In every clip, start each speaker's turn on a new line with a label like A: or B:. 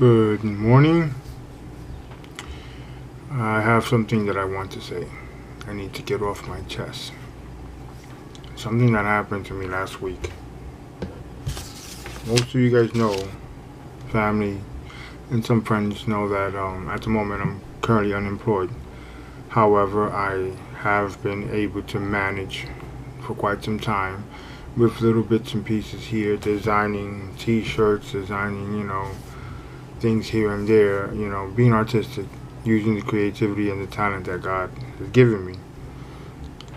A: Good morning. I have something that I want to say. I need to get off my chest. Something that happened to me last week. Most of you guys know, family and some friends know that at the moment I'm currently unemployed. However, I have been able to manage for quite some time with little bits and pieces here, designing t-shirts, designing, things here and there, being artistic, using the creativity and the talent that God has given me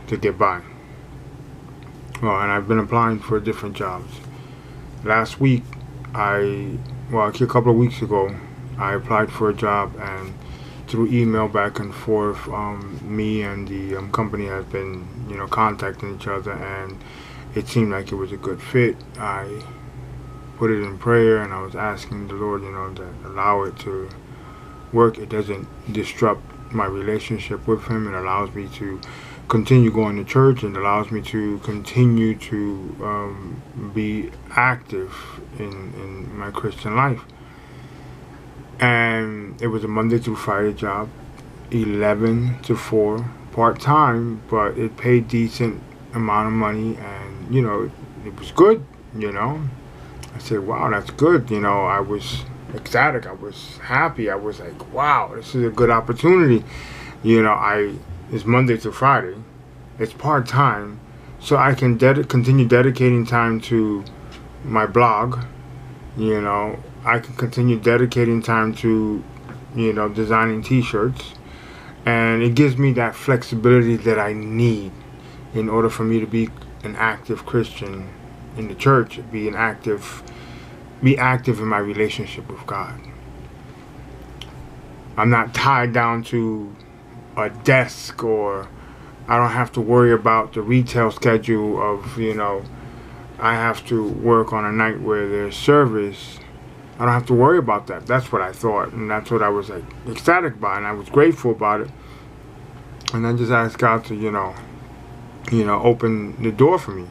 A: to get by. Well, and I've been applying for different jobs. Last week, a couple of weeks ago, I applied for a job, and through email back and forth, me and the company have been, contacting each other, and it seemed like it was a good fit. I put it in prayer, and I was asking the Lord, to allow it to work. It doesn't disrupt my relationship with Him. It allows me to continue going to church, and allows me to continue to be active in my Christian life. And it was a Monday through Friday job, 11 to 4, part-time, but it paid decent amount of money, and it was good. I said, wow, that's good. I was ecstatic. I was happy. I was like, wow, this is a good opportunity. It's Monday to Friday. It's part-time, so I can continue dedicating time to my blog. I can continue dedicating time to, designing t-shirts. And it gives me that flexibility that I need in order for me to be an active Christian in the church, be active in my relationship with God. I'm not tied down to a desk, or I don't have to worry about the retail schedule of, I have to work on a night where there's service. I don't have to worry about that. That's what I thought, and that's what I was like ecstatic about, and I was grateful about it. And I just asked God to, open the door for me.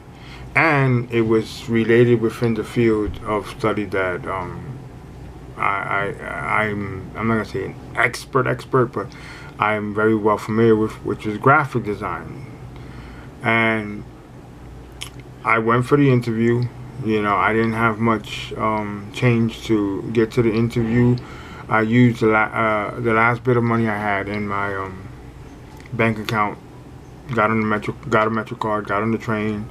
A: And it was related within the field of study that I'm not gonna say an expert, but I'm very well familiar with, which is graphic design. And I went for the interview. I didn't have much change to get to the interview. I used the last bit of money I had in my bank account. Got a Metro card. Got on the train.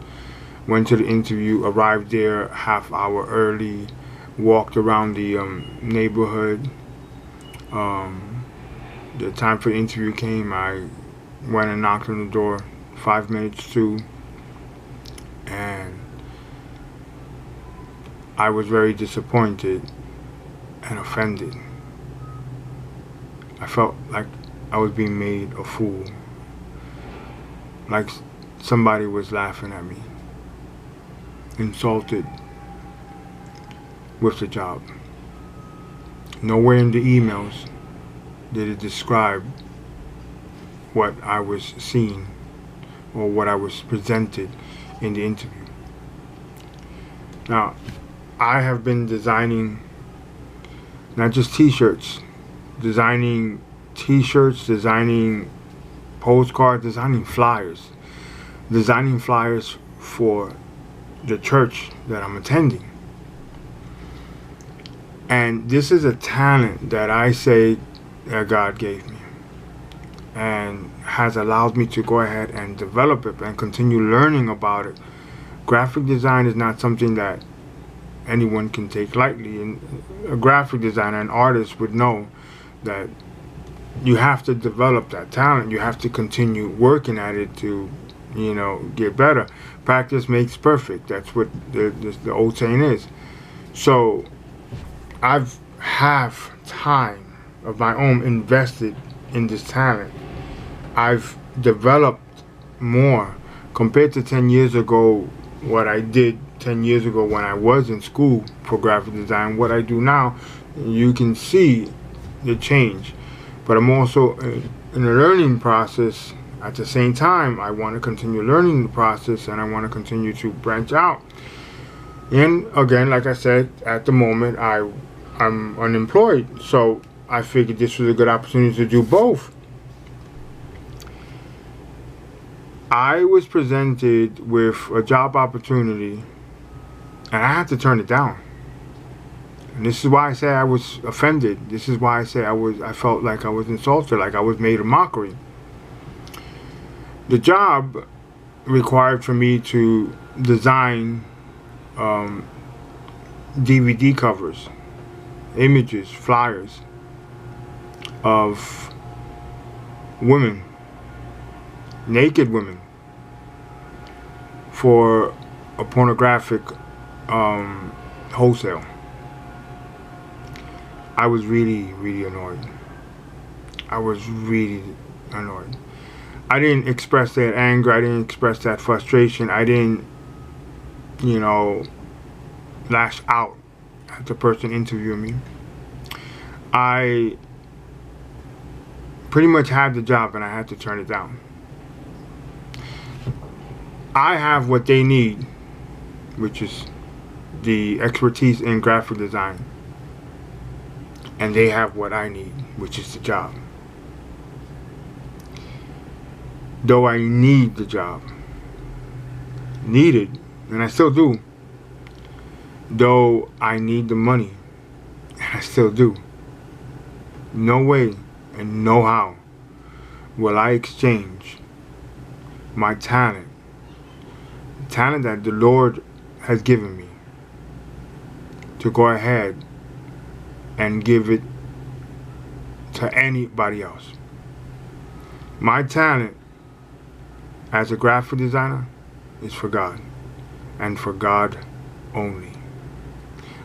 A: Went to the interview. Arrived there half hour early. Walked around the neighborhood. The time for the interview came. I went and knocked on the door. 5 minutes to. And I was very disappointed and offended. I felt like I was being made a fool. Like somebody was laughing at me. Insulted with the job. Nowhere in the emails did it describe what I was seeing or what I was presented in the interview. Now, I have been designing not just t-shirts, designing postcards, designing flyers for the church that I'm attending. And this is a talent that I say that God gave me, and has allowed me to go ahead and develop it and continue learning about it. Graphic design is not something that anyone can take lightly, and a graphic designer, an artist, would know that you have to develop that talent. You have to continue working at it to, get better. Practice makes perfect. That's what the old saying is. So I've have time of my own invested in this talent. I've developed more compared to 10 years ago. What I did 10 years ago when I was in school for graphic design, what I do now, you can see the change. But I'm also in a learning process. At the same time, I want to continue learning the process, and I want to continue to branch out. And again, like I said, at the moment, I I'm unemployed, so I figured this was a good opportunity to do both. I was presented with a job opportunity, and I had to turn it down. And this is why I say I was offended. This is why I say I felt like I was insulted, like I was made a mockery. The job required for me to design DVD covers, images, flyers of women, naked women, for a pornographic wholesale. I was really, really annoyed. I was really annoyed. I didn't express that anger. I didn't express that frustration. I didn't, lash out at the person interviewing me. I pretty much had the job and I had to turn it down. I have what they need, which is the expertise in graphic design. And they have what I need, which is the job. Though I need the job. Needed, and I still do. Though I need the money, and I still do. No way and no how will I exchange my talent, the talent that the Lord has given me, to go ahead and give it to anybody else. My talent as a graphic designer is for God, and for God only.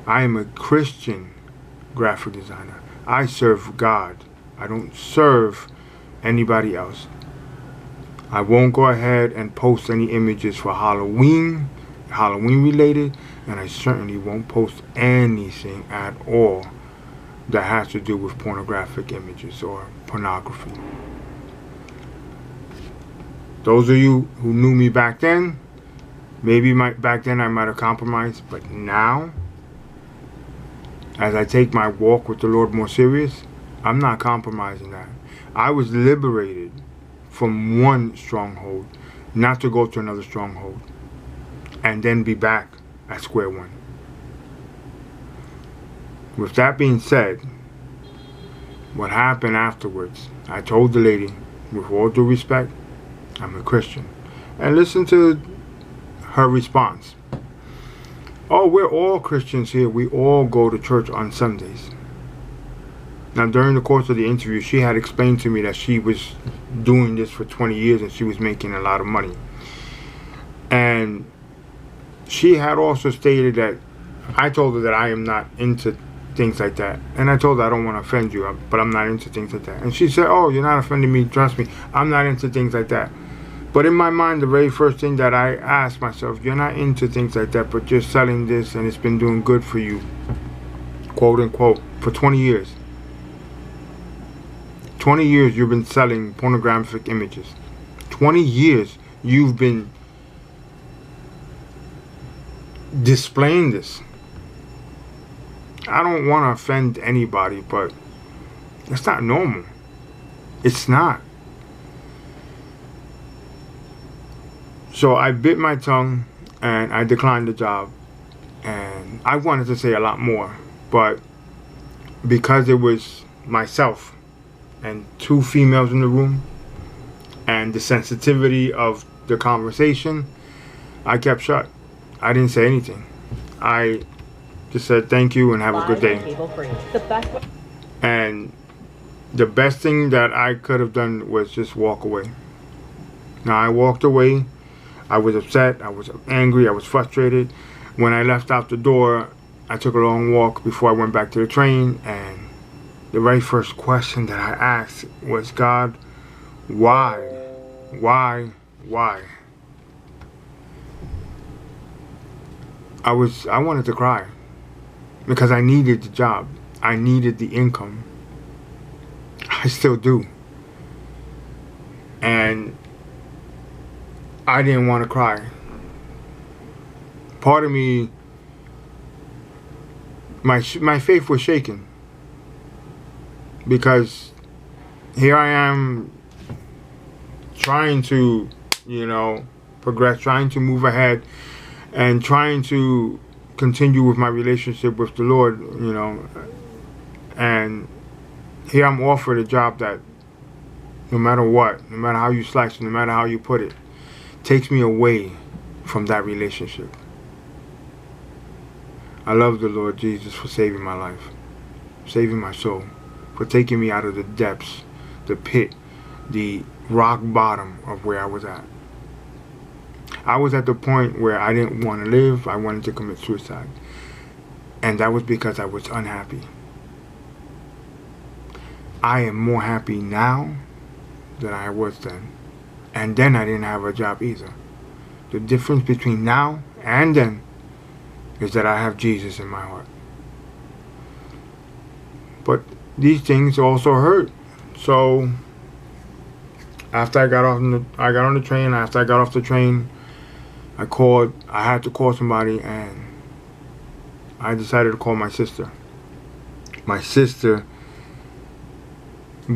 A: I am a Christian graphic designer. I serve God. I don't serve anybody else. I won't go ahead and post any images for Halloween related, and I certainly won't post anything at all that has to do with pornographic images or pornography. Those of you who knew me back then, maybe back then I might have compromised, but now, as I take my walk with the Lord more serious, I'm not compromising that. I was liberated from one stronghold, not to go to another stronghold, and then be back at square one. With that being said, what happened afterwards, I told the lady, with all due respect, I'm a Christian. And listen to her response. Oh, we're all Christians here. We all go to church on Sundays. Now, during the course of the interview, she had explained to me that she was doing this for 20 years and she was making a lot of money. And she had also stated that I told her that I am not into things like that. And I told her I don't want to offend you, but I'm not into things like that. And she said, oh, you're not offending me. Trust me, I'm not into things like that. But in my mind, the very first thing that I asked myself, you're not into things like that, but you're selling this and it's been doing good for you, quote unquote, for 20 years. 20 years you've been selling pornographic images. 20 years you've been displaying this. I don't want to offend anybody, but it's not normal. It's not. So I bit my tongue and I declined the job. And I wanted to say a lot more, but because it was myself and two females in the room and the sensitivity of the conversation, I kept shut. I didn't say anything. I just said thank you and have a good day. And the best thing that I could have done was just walk away. Now I walked away. I was upset, I was angry, I was frustrated. When I left out the door, I took a long walk before I went back to the train, and the very first question that I asked was, God, why? Why? Why? I wanted to cry because I needed the job. I needed the income. I still do. And I didn't want to cry. Part of me my faith was shaken, because here I am trying to, progress, trying to move ahead, and trying to continue with my relationship with the Lord, and here I'm offered a job that, no matter what, no matter how you slice it, no matter how you put it, takes me away from that relationship. I love the Lord Jesus for saving my life, saving my soul, for taking me out of the depths, the pit, the rock bottom of where I was at. I was at the point where I didn't want to live. I wanted to commit suicide. And that was because I was unhappy. I am more happy now than I was then. And then I didn't have a job either. The difference between now and then is that I have Jesus in my heart. But these things also hurt. So after I got on the train, after I got off the train, I had to call somebody, and I decided to call my sister. My sister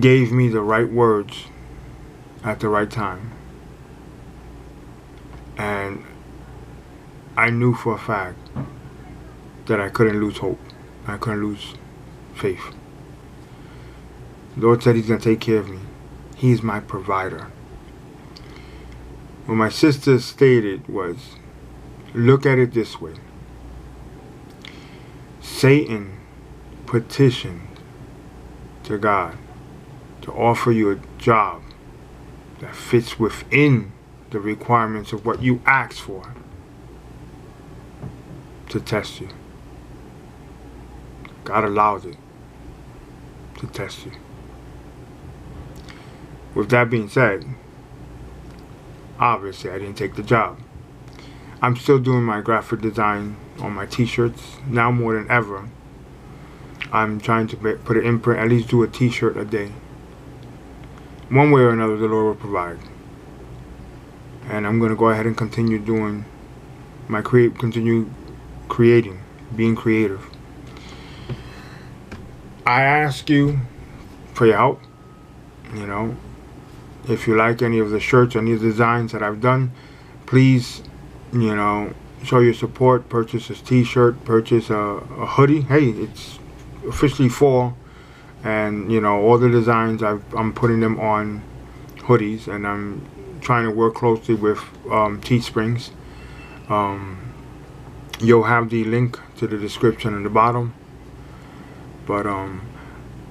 A: gave me the right words at the right time. And I knew for a fact that I couldn't lose hope. I couldn't lose faith. The Lord said He's going to take care of me. He is my provider. What my sister stated was, look at it this way. Satan petitioned to God to offer you a job that fits within the requirements of what you asked for, to test you. God allows it to test you. With that being said, obviously I didn't take the job. I'm still doing my graphic design on my t-shirts, now more than ever. I'm trying to put an imprint, at least do a t-shirt a day. One way or another, the Lord will provide. And I'm going to go ahead and continue doing continue creating, being creative. I ask you for your help. If you like any of the shirts, any of the designs that I've done, please, show your support. Purchase a t-shirt, purchase a hoodie. Hey, it's officially fall, and all the designs I'm putting them on hoodies, and I'm trying to work closely with Teesprings. You'll have the link to the description in the bottom. But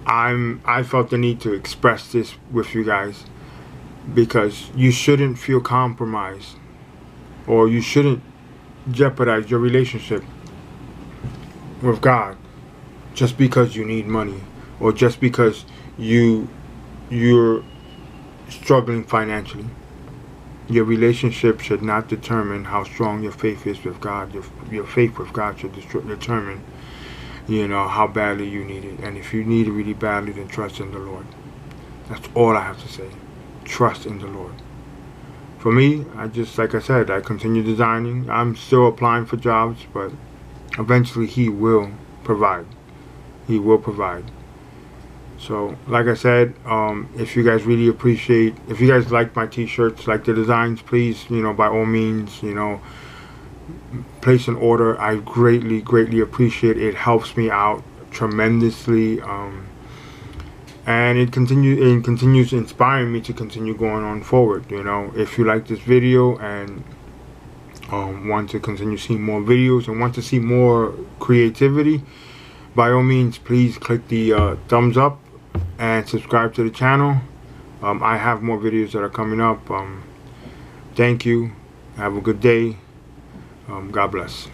A: I felt the need to express this with you guys, because you shouldn't feel compromised, or you shouldn't jeopardize your relationship with God just because you need money, or just because you're struggling financially. Your relationship should not determine how strong your faith is with God. Your faith with God should determine how badly you need it. And if you need it really badly, then trust in the Lord. That's all I have to say. Trust in the Lord. For me, like I said, I continue designing. I'm still applying for jobs, but eventually He will provide. He will provide. So, like I said, if you guys really appreciate, if you guys like my t-shirts, like the designs, please, by all means, place an order. I greatly appreciate it. It helps me out tremendously, and it continues inspiring me to continue going on forward. If you like this video and want to continue seeing more videos and want to see more creativity, by all means, please click the thumbs up and subscribe to the channel. I have more videos that are coming up. Thank you. Have a good day. God bless.